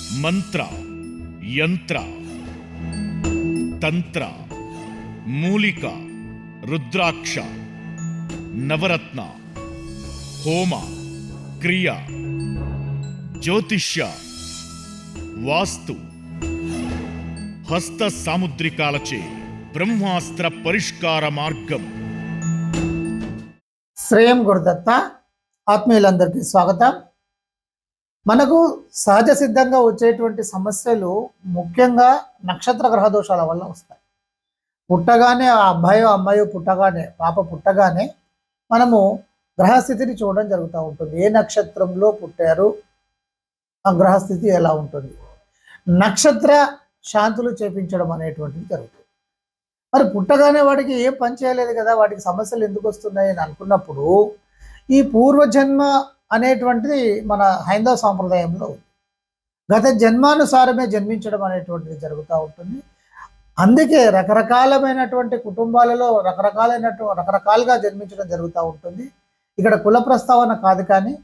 మంత్ర, యంత్ర, తంత్ర, మూలిక, రుద్రాక్ష, నవరత్న, హోమ, క్రియ, జ్యోతిష్య, వాస్తు, హస్త సాముద్రికాలచే బ్రహ్మాస్త్ర పరిష్కార మార్గం. శ్రేయం గురుదత్త. ఆత్మీయులందరికీ స్వాగతం. మనకు సహజ సిద్ధంగా వచ్చేటువంటి సమస్యలు ముఖ్యంగా నక్షత్ర గ్రహ దోషాల వల్ల వస్తాయి. పుట్టగానే ఆ అబ్బాయో అమ్మాయో పుట్టగానే పాప పుట్టగానే మనము గ్రహస్థితిని చూడడం జరుగుతూ ఉంటుంది. ఏ నక్షత్రంలో పుట్టారు, ఆ గ్రహస్థితి ఎలా ఉంటుంది, నక్షత్ర శాంతులు చేపించడం అనేటువంటిది జరుగుతుంది. మరి పుట్టగానే వాడికి ఏం పని చేయలేదు కదా, వాటికి సమస్యలు ఎందుకు వస్తున్నాయి అని అనుకున్నప్పుడు ఈ పూర్వజన్మ అనేటువంటిది మన హైందవ సాంప్రదాయంలో గత జన్మానుసారమే జన్మించడం అనేటువంటిది జరుగుతూ ఉంటుంది. అందుకే రకరకాలమైనటువంటి కుటుంబాలలో రకరకాలుగా జన్మించడం జరుగుతూ ఉంటుంది. ఇక్కడ కుల ప్రస్తావన కాదు, కానీ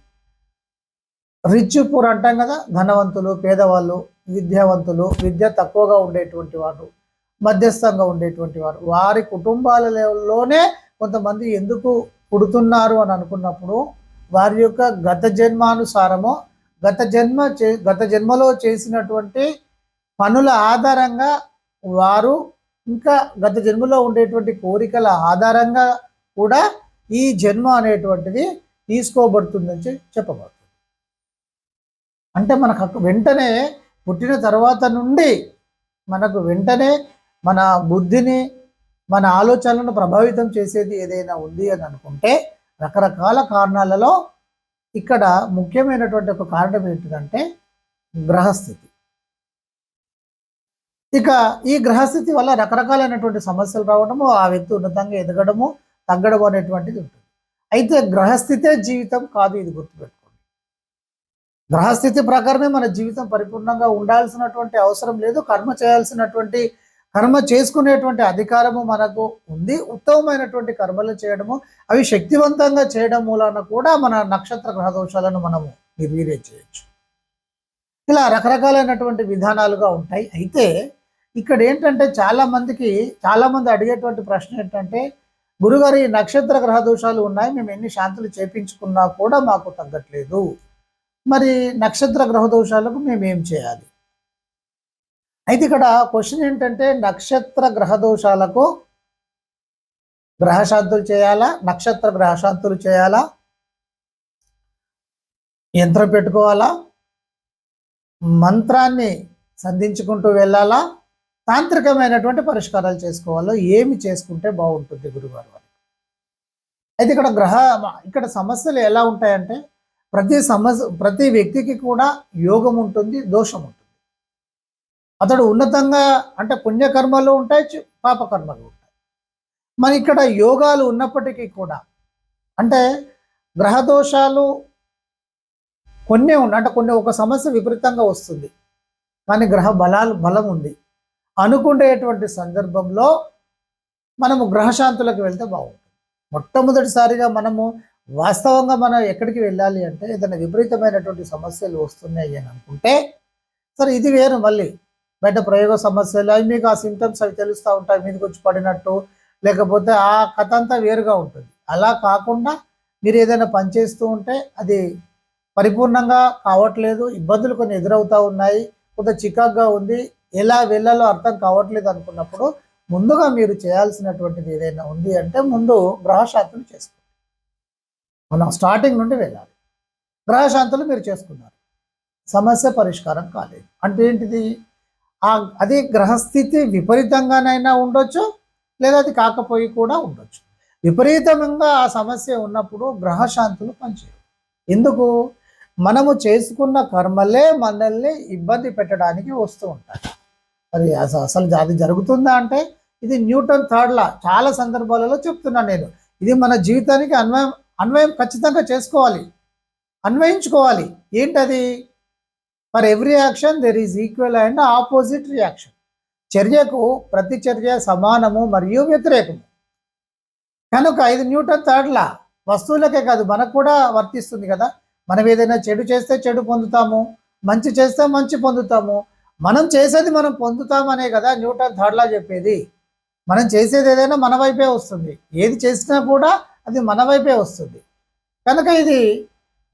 రిచ్ పూర్ అంటాం కదా, ధనవంతులు, పేదవాళ్ళు, విద్యావంతులు, విద్య తక్కువగా ఉండేటువంటి వారు, మధ్యస్థంగా ఉండేటువంటి వారు, వారి కుటుంబాలలోనే కొంతమంది ఎందుకు పుడుతున్నారు అని అనుకున్నప్పుడు వారి యొక్క గత జన్మానుసారము గత జన్మలో చేసినటువంటి పనుల ఆధారంగా వారు ఇంకా గత జన్మలో ఉండేటువంటి కోరికల ఆధారంగా కూడా ఈ జన్మ అనేటువంటిది తీసుకోబడుతుందని చెప్పబడుతుంది. అంటే మనకు వెంటనే పుట్టిన తర్వాత నుండి మనకు వెంటనే మన బుద్ధిని, మన ఆలోచనలను ప్రభావితం చేసేది ఏదైనా ఉంది అని అనుకుంటే రకరకాల కారణాలలో ఇక్కడ ముఖ్యమైనటువంటి ఒక కారణం ఏంటిదంటే గ్రహస్థితి. ఇక ఈ గ్రహస్థితి వల్ల రకరకాలైనటువంటి సమస్యలు రావడము, ఆ వ్యక్తి ఉన్నతంగా ఎదగడము, తగ్గడము అనేటువంటిది ఉంటుంది. అయితే గ్రహస్థితే జీవితం కాదు, ఇది గుర్తుపెట్టుకోండి. గ్రహస్థితి ప్రకారమే మన జీవితం పరిపూర్ణంగా ఉండాల్సినటువంటి అవసరం లేదు. కర్మ చేసుకునేటువంటి అధికారము మనకు ఉంది. ఉత్తమమైనటువంటి కర్మలు చేయడము, అవి శక్తివంతంగా చేయడం మూలన కూడా మన నక్షత్ర గ్రహ దోషాలను మనము నిర్వీర్యం చేయొచ్చు. ఇలా రకరకాలైనటువంటి విధానాలుగా ఉంటాయి. అయితే ఇక్కడ ఏంటంటే చాలామంది అడిగేటువంటి ప్రశ్న ఏంటంటే, గురుగారు ఈ నక్షత్ర గ్రహ దోషాలు ఉన్నాయి, మేము ఎన్ని శాంతులు చేపించుకున్నా కూడా మాకు తగ్గట్లేదు, మరి నక్షత్ర గ్రహ దోషాలకు మేము ఏం చేయాలి? అయితే ఇక్కడ క్వశ్చన్ ఏంటంటే, నక్షత్ర గ్రహ దోషాలకు గ్రహశాంతులు చేయాలా, నక్షత్ర గ్రహశాంతులు చేయాలా, యంత్రం పెట్టుకోవాలా, మంత్రాన్ని సంధించుకుంటూ వెళ్ళాలా, తాంత్రికమైనటువంటి పరిష్కారాలు చేసుకోవాలో, ఏమి చేసుకుంటే బాగుంటుంది గురుగారు అని? అయితే ఇక్కడ సమస్యలు ఎలా ఉంటాయంటే, ప్రతి వ్యక్తికి కూడా యోగం ఉంటుంది, దోషం ఉంటుంది. అతడు ఉన్నతంగా అంటే పుణ్యకర్మలు ఉంటాయి, పాపకర్మలు ఉంటాయి. మరి ఇక్కడ యోగాలు ఉన్నప్పటికీ కూడా అంటే గ్రహదోషాలు కొన్ని అంటే ఒక సమస్య విపరీతంగా వస్తుంది, కానీ గ్రహ బలం ఉంది అనుకునేటువంటి సందర్భంలో మనము గ్రహశాంతులకు వెళ్తే బాగుంటుంది. మొట్టమొదటిసారిగా వాస్తవంగా మనం ఎక్కడికి వెళ్ళాలి అంటే, ఏదైనా విపరీతమైనటువంటి సమస్యలు వస్తున్నాయి అని అనుకుంటే, సరే ఇది వేరు, మళ్ళీ బయట ప్రయోగ సమస్యలు అవి మీకు ఆ సిమ్టమ్స్ అవి తెలుస్తూ ఉంటాయి, మీదకి వచ్చి పడినట్టు, లేకపోతే ఆ కథ అంతా వేరుగా ఉంటుంది. అలా కాకుండా మీరు ఏదైనా పని చేస్తూ ఉంటే అది పరిపూర్ణంగా కావట్లేదు, ఇబ్బందులు కొన్ని ఎదురవుతూ ఉన్నాయి, కొంత చికాగ్గా ఉంది, ఎలా వెళ్ళాలో అర్థం కావట్లేదు అనుకున్నప్పుడు ముందుగా మీరు చేయాల్సినటువంటిది ఏదైనా ఉంది అంటే, ముందు గ్రహశాంతులు చేసుకోండి. మనం స్టార్టింగ్ నుండి వెళ్ళాలి. గ్రహశాంతులు మీరు చేసుకున్నారు, సమస్య పరిష్కారం కాలేదు అంటే ఏంటిది? అది గ్రహస్థితి విపరీతంగానైనా ఉండొచ్చు, లేదా అది కాకపోయి కూడా ఉండొచ్చు. విపరీతంగా ఆ సమస్య ఉన్నప్పుడు గ్రహశాంతులు పనిచేయవు. ఎందుకు? మనము చేసుకున్న కర్మలే మనల్ని ఇబ్బంది పెట్టడానికి వస్తూ ఉంటాయి. మరి అసలు అది జరుగుతుందా అంటే, ఇది న్యూటన్ థర్డ్ లా చాలా సందర్భాలలో చెప్తున్నాను నేను. ఇది మన జీవితానికి అన్వయం ఖచ్చితంగా చేసుకోవాలి, అన్వయించుకోవాలి. ఏంటది? For every action there is equal and opposite reaction. చర్యకు ప్రతి చర్య సమానము మరియు వ్యతిరేకము. కనుక ఇది న్యూటన్ థర్డ్ లా వస్తువులకే కాదు మనకు కూడా వర్తిస్తుంది కదా. మనం ఏదైనా చెడు చేస్తే చెడు పొందుతాము, మంచి చేస్తే మంచి పొందుతాము. మనం చేసేది మనం పొందుతామనే కదా న్యూటన్ థర్డ్ లా చెప్పేది. మనం చేసేది ఏదైనా మన వైపే వస్తుంది. ఏది చేసినా కూడా అది మన వైపే వస్తుంది. కనుక ఇది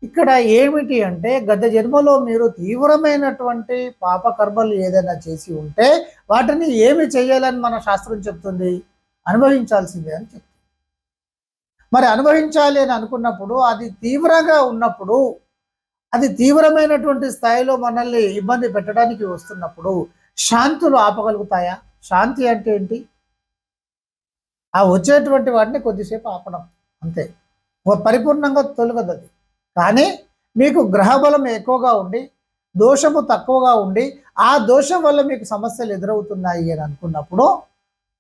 ఇక్కడ ఏమిటి అంటే గత జన్మలో మీరు తీవ్రమైనటువంటి పాపకర్మలు ఏదైనా చేసి ఉంటే వాటిని ఏమి చేయాలని మన శాస్త్రం చెప్తుంది? అనుభవించాల్సిందే అని చెప్తుంది. మరి అనుభవించాలి అని అనుకున్నప్పుడు అది తీవ్రంగా ఉన్నప్పుడు, అది తీవ్రమైనటువంటి స్థాయిలో మనల్ని ఇబ్బంది పెట్టడానికి వస్తున్నప్పుడు శాంతులు ఆపగలుగుతాయా? శాంతి అంటే ఏంటి? ఆ వచ్చేటువంటి వాటిని కొద్దిసేపు ఆపడం అంతే. పరిపూర్ణంగా తొలగదు అది. కానీ మీకు గ్రహబలం ఎక్కువగా ఉండి దోషము తక్కువగా ఉండి ఆ దోషం వల్ల మీకు సమస్యలు ఎదురవుతున్నాయి అని అనుకున్నప్పుడు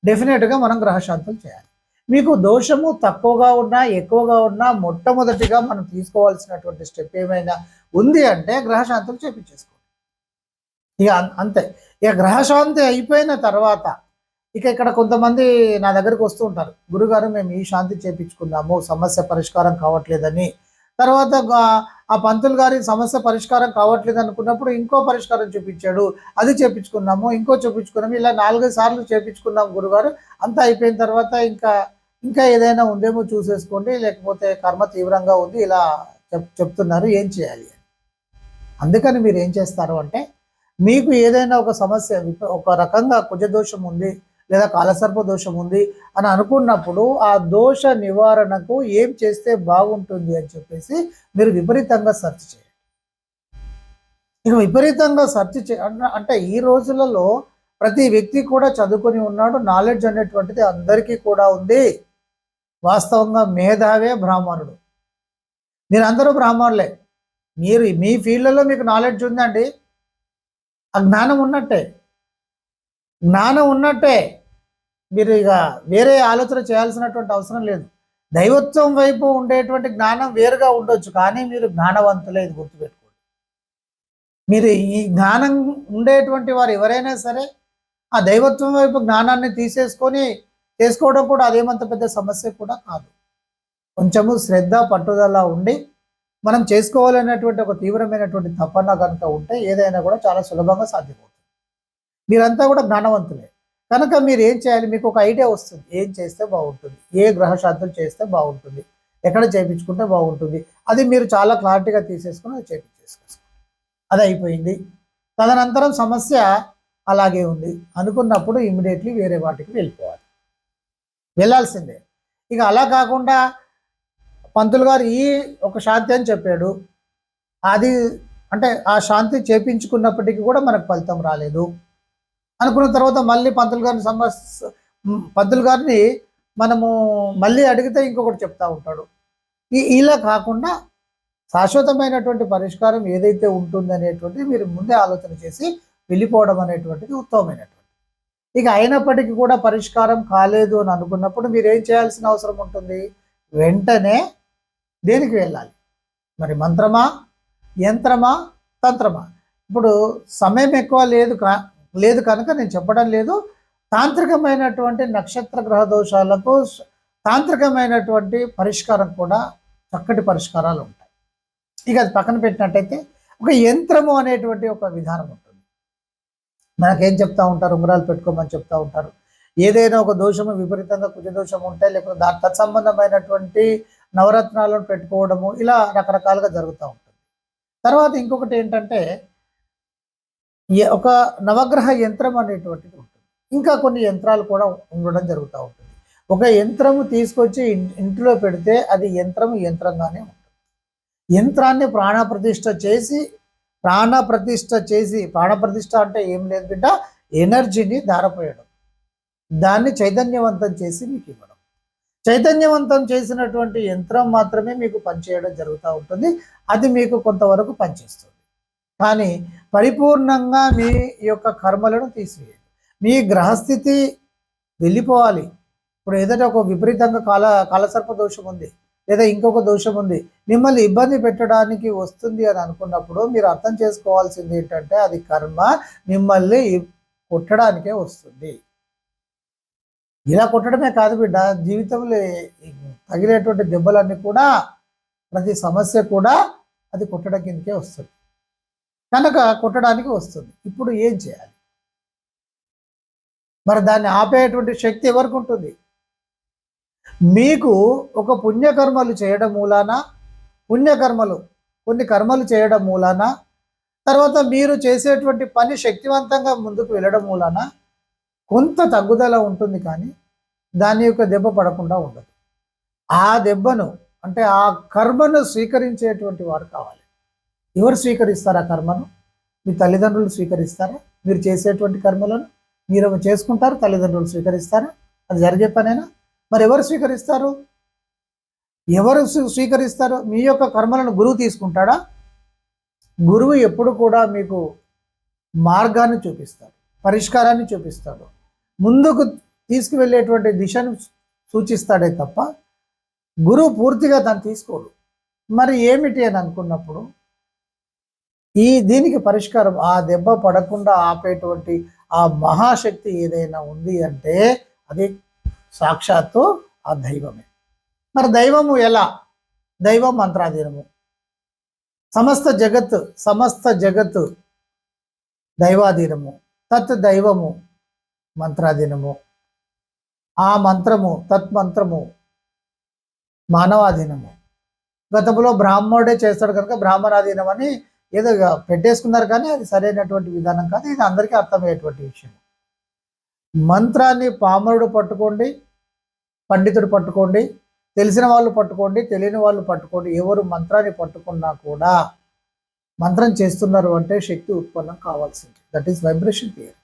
డెఫినెట్గా మనం గ్రహశాంతులు చేయాలి. మీకు దోషము తక్కువగా ఉన్నా ఎక్కువగా ఉన్నా మొట్టమొదటిగా మనం తీసుకోవాల్సినటువంటి స్టెప్ ఏమైనా ఉంది అంటే గ్రహశాంతులు చేపించేసుకోండి. ఇక అంతే. ఇక గ్రహశాంతి అయిపోయిన తర్వాత ఇక ఇక్కడ కొంతమంది నా దగ్గరికి వస్తూ ఉంటారు, గురుగారు మేము ఈ శాంతి చేపించుకున్నాము, సమస్య పరిష్కారం కావట్లేదని. తర్వాత ఆ పంతులు గారి సమస్య పరిష్కారం కావట్లేదు అనుకున్నప్పుడు ఇంకో పరిష్కారం చూపించాడు, అది చేపించుకున్నాము, ఇంకో చూపించుకున్నాము, ఇలా 4-5 సార్లు చేపించుకున్నాము గురుగారు. అంతా అయిపోయిన తర్వాత ఇంకా ఏదైనా ఉందేమో చూసేసుకోండి, లేకపోతే కర్మ తీవ్రంగా ఉంది, ఇలా చెప్తున్నారు, ఏం చేయాలి? అందుకని మీరు ఏం చేస్తారు అంటే, మీకు ఏదైనా ఒక సమస్య ఒక రకంగా కుజదోషం ఉంది లేదా కాలసర్ప దోషం ఉంది అని అనుకున్నప్పుడు ఆ దోష నివారణకు ఏం చేస్తే బాగుంటుంది అని చెప్పేసి మీరు విపరీతంగా సెర్చ్ చేయండి. ఇక విపరీతంగా సెర్చ్ అంటే ఈ రోజులలో ప్రతి వ్యక్తి కూడా చదువుకొని ఉన్నాడు, నాలెడ్జ్ అనేటువంటిది అందరికీ కూడా ఉంది. వాస్తవంగా మేధావే బ్రాహ్మణుడు. మీరందరూ బ్రాహ్మణులే. మీరు మీ ఫీల్డ్లో మీకు నాలెడ్జ్ ఉందండి, ఆ జ్ఞానం ఉన్నట్టే. మీరు ఇక వేరే ఆలోచన చేయాల్సినటువంటి అవసరం లేదు. దైవత్వం వైపు ఉండేటువంటి జ్ఞానం వేరుగా ఉండొచ్చు, కానీ మీరు జ్ఞానవంతులే, ఇది గుర్తుపెట్టుకోండి. మీరు ఈ జ్ఞానం ఉండేటువంటి వారు ఎవరైనా సరే ఆ దైవత్వం వైపు జ్ఞానాన్ని చేసుకోవడం కూడా అదేమంత పెద్ద సమస్య కూడా కాదు. కొంచెము శ్రద్ధ పట్టుదల ఉండి మనం చేసుకోవాలనేటువంటి ఒక తీవ్రమైనటువంటి తపన కనుక ఉంటే ఏదైనా కూడా చాలా సులభంగా సాధ్యమవుతుంది. మీరంతా కూడా జ్ఞానవంతులే. కనుక మీరు ఏం చేయాలి? మీకు ఒక ఐడియా వస్తుంది, ఏం చేస్తే బాగుంటుంది, ఏ గ్రహశాంతులు చేస్తే బాగుంటుంది, ఎక్కడ చేయించుకుంటే బాగుంటుంది, అది మీరు చాలా క్లారిటీగా తీసేసుకుని అది చేయించేసుకోండి. అది అయిపోయింది. తదనంతరం సమస్య అలాగే ఉంది అనుకున్నప్పుడు ఇమ్మీడియట్లీ వేరే వాటికి వెళ్ళాల్సిందే. ఇక అలా కాకుండా పంతులు గారు ఈ ఒక శాంతి అని చెప్పాడు, అది అంటే ఆ శాంతి చేపించుకున్నప్పటికీ కూడా మనకు ఫలితం రాలేదు అనుకున్న తర్వాత మళ్ళీ పంతులు గారిని మనము మళ్ళీ అడిగితే ఇంకొకటి చెప్తా ఉంటాడు. ఇలా కాకుండా శాశ్వతమైనటువంటి పరిష్కారం ఏదైతే ఉంటుంది అనేటువంటిది మీరు ముందే ఆలోచన చేసి వెళ్ళిపోవడం అనేటువంటిది ఉత్తమమైనటువంటి. ఇక అయినప్పటికీ కూడా పరిష్కారం కాలేదు అని అనుకున్నప్పుడు మీరు ఏం చేయాల్సిన అవసరం ఉంటుంది? వెంటనే దేనికి వెళ్ళాలి? మరి మంత్రమా, యంత్రమా, తంత్రమా? ఇప్పుడు సమయం ఎక్కువ లేదు కనుక నేను చెప్పడం లేదు. తాంత్రికమైనటువంటి నక్షత్ర గ్రహ దోషాలకు తాంత్రికమైనటువంటి పరిష్కారం కూడా చక్కటి పరిష్కారాలు ఉంటాయి. ఇక అది పక్కన పెట్టినట్టయితే ఒక యంత్రము అనేటువంటి ఒక విధానం ఉంటుంది. మనకేం చెప్తా ఉంటారు? ఉంగరాలు పెట్టుకోమని చెప్తా ఉంటారు. ఏదైనా ఒక దోషము విపరీతంగా కుజదోషం ఉంటే లేకపోతే దాని తత్సంబంధమైనటువంటి నవరత్నాలను పెట్టుకోవడము, ఇలా రకరకాలుగా జరుగుతూ ఉంటుంది. తర్వాత ఇంకొకటి ఏంటంటే ఒక నవగ్రహ యంత్రం అనేటువంటిది ఉంటుంది. ఇంకా కొన్ని యంత్రాలు కూడా ఉండడం జరుగుతూ ఉంటుంది. ఒక యంత్రము తీసుకొచ్చి ఇంటిలో పెడితే అది యంత్రంగానే ఉంటుంది. యంత్రాన్ని ప్రాణప్రతిష్ఠ చేసి ప్రాణప్రతిష్ఠ అంటే ఏం లేదు బిడ్డ, ఎనర్జీని ధారపోయడం, దాన్ని చైతన్యవంతం చేసి మీకు ఇవ్వడం. చైతన్యవంతం చేసినటువంటి యంత్రం మాత్రమే మీకు పనిచేయడం జరుగుతూ ఉంటుంది. అది మీకు కొంతవరకు పనిచేస్తుంది, కానీ పరిపూర్ణంగా మీ యొక్క కర్మలను తీసివేయండి. మీ గ్రహస్థితి వెళ్ళిపోవాలి. ఇప్పుడు ఏదైనా ఒక విపరీతంగా కాలసర్ప దోషం ఉంది లేదా ఇంకొక దోషం ఉంది, మిమ్మల్ని ఇబ్బంది పెట్టడానికి వస్తుంది అని అనుకున్నప్పుడు మీరు అర్థం చేసుకోవాల్సింది ఏంటంటే అది కర్మ మిమ్మల్ని కొట్టడానికే వస్తుంది. ఇలా కొట్టడమే కాదు బిడ్డ, జీవితంలో తగిలేటువంటి దెబ్బలన్నీ కూడా, ప్రతి సమస్య కూడా అది కొట్టడం కిందకే వస్తుంది. కనుక కొట్టడానికి వస్తుంది. ఇప్పుడు ఏం చేయాలి? మరి దాన్ని ఆపేటువంటి శక్తి ఎవరికి ఉంటుంది? మీకు ఒక పుణ్యకర్మలు చేయడం మూలాన, కొన్ని కర్మలు చేయడం మూలాన, తర్వాత మీరు చేసేటువంటి పని శక్తివంతంగా ముందుకు వెళ్ళడం మూలాన కొంత తగ్గుదల ఉంటుంది, కానీ దాని యొక్క దెబ్బ పడకుండా ఉండదు. ఆ దెబ్బను అంటే ఆ కర్మను స్వీకరించేటువంటి వారు కావాలి. ఎవరు స్వీకరిస్తారు ఆ కర్మను? మీ తల్లిదండ్రులు స్వీకరిస్తారా? మీరు చేసేటువంటి కర్మలను మీరు చేసుకుంటారు, తల్లిదండ్రులు స్వీకరిస్తారా? అది జరిగే పనేనా? మరి ఎవరు స్వీకరిస్తారు? స్వీకరిస్తారు? మీ యొక్క కర్మలను గురువు తీసుకుంటాడా? గురువు ఎప్పుడు కూడా మీకు మార్గాన్ని చూపిస్తాడు, పరిష్కారాన్ని చూపిస్తాడు, ముందుకు తీసుకువెళ్ళేటువంటి దిశను సూచిస్తాడే తప్ప గురువు పూర్తిగా దాన్ని తీసుకోడు. మరి ఏమిటి అని అనుకున్నప్పుడు దీనికి పరిష్కారం ఆ దెబ్బ పడకుండా ఆపేటువంటి ఆ మహాశక్తి ఏదైనా ఉంది అంటే అది సాక్షాత్తు ఆ దైవమే. మరి దైవము ఎలా? దైవం మంత్రాధీనము. సమస్త జగత్తు దైవాధీనము. తత్ దైవము మంత్రాధీనము. ఆ మంత్రము తత్మంత్రము మానవాధీనము. గతంలో బ్రాహ్మణుడే చేస్తాడు కనుక బ్రాహ్మణాధీనం అని ఏదో పెట్టేసుకున్నారు, కానీ అది సరైనటువంటి విధానం కాదు. ఇది అందరికీ అర్థమయ్యేటువంటి విషయం. మంత్రాన్ని పామరుడు పట్టుకోండి, పండితుడు పట్టుకోండి, తెలిసిన వాళ్ళు పట్టుకోండి, తెలియని వాళ్ళు పట్టుకోండి, ఎవరు మంత్రాన్ని పట్టుకున్నా కూడా మంత్రం చేస్తున్నారు అంటే శక్తి ఉత్పన్నం కావాల్సింది. That is vibration theory.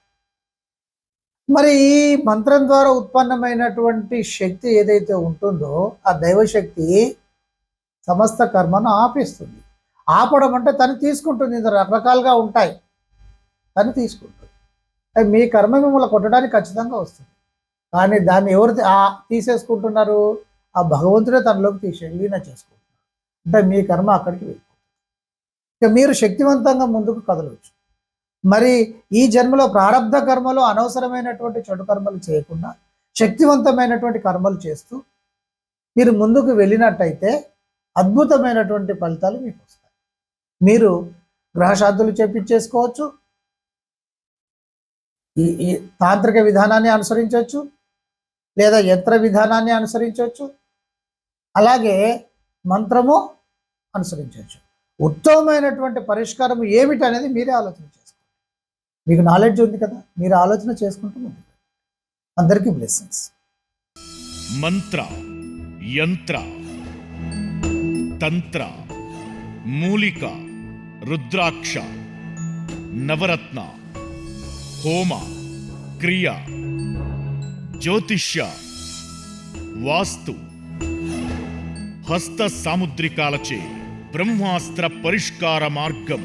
మరి ఈ మంత్రం ద్వారా ఉత్పన్నమైనటువంటి శక్తి ఏదైతే ఉంటుందో ఆ దైవశక్తి సమస్త కర్మను ఆపేస్తుంది. ఆపడం అంటే తను తీసుకుంటుంది. ఇందులో రకరకాలుగా ఉంటాయి, తను తీసుకుంటుంది. మీ కర్మ మిమ్మల్ని కొట్టడానికి ఖచ్చితంగా వస్తుంది, కానీ దాన్ని ఎవరు తీసేసుకుంటున్నారు? ఆ భగవంతుడే తనలోకి లీన చేసుకుంటున్నారు. అంటే మీ కర్మ అక్కడికి వెళ్ళిపోతుంది. ఇక మీరు శక్తివంతంగా ముందుకు కదలవచ్చు. మరి ఈ జన్మలో ప్రారంధ కర్మలు అనవసరమైనటువంటి చెడు కర్మలు చేయకుండా శక్తివంతమైనటువంటి కర్మలు చేస్తూ మీరు ముందుకు వెళ్ళినట్టయితే అద్భుతమైనటువంటి ఫలితాలు మీకు వస్తాయి. మీరు గ్రహశాంతులు చేపించేసుకోవచ్చు, ఈ తాంత్రిక విధానాన్ని అనుసరించవచ్చు, లేదా యంత్ర విధానాన్ని అనుసరించవచ్చు, అలాగే మంత్రము అనుసరించవచ్చు. ఉత్తమమైనటువంటి పరిష్కారం ఏమిటి అనేది మీరే ఆలోచన చేసుకోండి. మీకు నాలెడ్జ్ ఉంది కదా, మీరు ఆలోచన చేసుకుంటూ ఉంది. అందరికీ బ్లెస్సింగ్స్. మంత్ర, యంత్ర, తంత్ర, మూలిక, రుద్రాక్ష, నవరత్న, హోమ, క్రియ, జ్యోతిష్య, వాస్తు, హస్త సాముద్రికాలచే బ్రహ్మాస్త్ర పరిష్కార మార్గం.